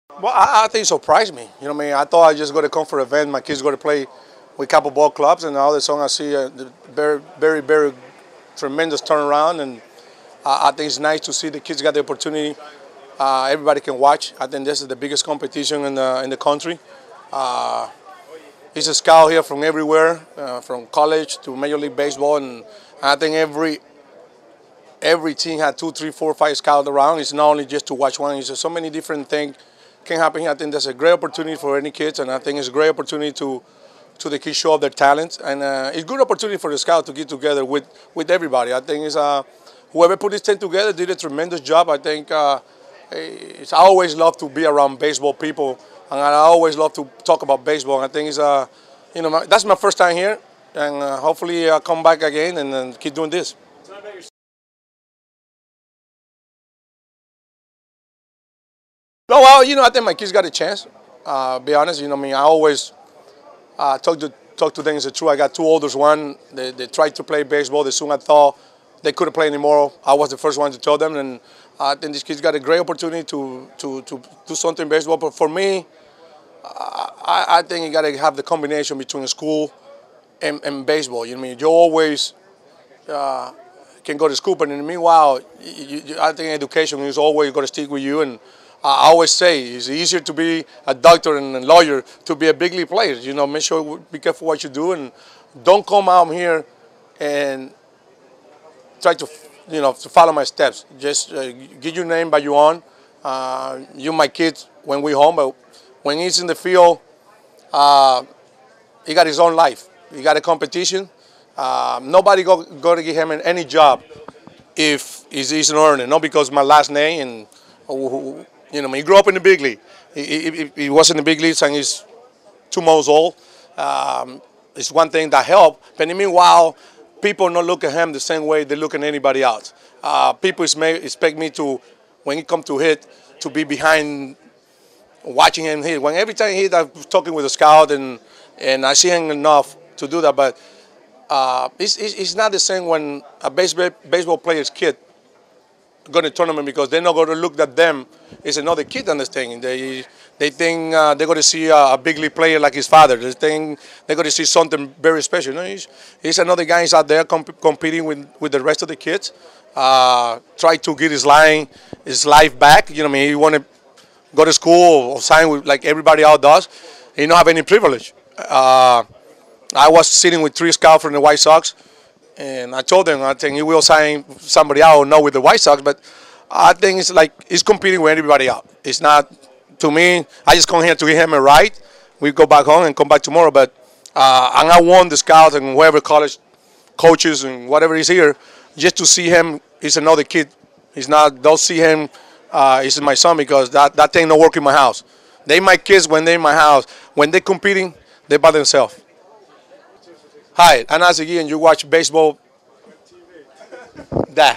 Well, I think it surprised me. You know what I mean? I thought I just go to come for an event. My kids go to play with a couple ball clubs, and all of a sudden I see a very, very, very tremendous turnaround. And I think it's nice to see the kids got the opportunity. Everybody can watch. I think this is the biggest competition in the country. He's a scout here from everywhere, from college to Major League Baseball, and I think every team had 2, 3, 4, 5 scouts around. It's not only just to watch one. It's just so many different things can happen here. I think that's a great opportunity for any kids, and I think it's a great opportunity to the kids show off their talents, and it's a good opportunity for the scout to get together with everybody. I think it's whoever put this team together did a tremendous job. I think I always love to be around baseball people, and I always love to talk about baseball. And I think it's that's my first time here, and hopefully I'll come back again and keep doing this. No, well, I think my kids got a chance. Be honest, I always talk to them as true. I got 2 oldest one. They tried to play baseball. They soon I thought they couldn't play anymore. I was the first one to tell them, and I think these kids got a great opportunity to do something in baseball. But for me, I think you got to have the combination between school and baseball. You always can go to school, but in the meanwhile, I think education is always going to stick with you. And I always say it's easier to be a doctor and a lawyer to be a big league player. Make sure be careful what you do, and don't come out here and try to to follow my steps. Just get your name by your own. You my kids when we home, but when he's in the field, he got his own life. He got a competition. Nobody go to give him any job if he's isn't earning. Not because my last name and. He grew up in the big league. He was in the big leagues and he's 2 months old. It's one thing that helped. But meanwhile, people don't look at him the same way they look at anybody else. People expect me to, when he come to hit, to be behind watching him hit. When every time he hit, I'm talking with a scout and I see him enough to do that. But it's not the same when a baseball player's kid go to tournament, because they're not going to look at them as another kid on this thing. They think they're going to see a big league player like his father. They think they're going to see something very special. He's another guy. He's out there competing with the rest of the kids. Try to get his life back. He want to go to school or sign with like everybody else does. He don't have any privilege. I was sitting with 3 scouts from the White Sox. And I told them, I think he will sign somebody else, not with the White Sox, but I think it's like he's competing with everybody else. It's not, to me, I just come here to give him a ride. We go back home and come back tomorrow. But and I want the scouts and whoever college coaches and whatever is here, just to see him, he's another kid. He's not, don't see him, he's my son, because that thing don't work in my house. They my kids when they're in my house. When they're competing, they're by themselves. Hi, I'm Ozzie Guillen, and you watch Baseball. Da.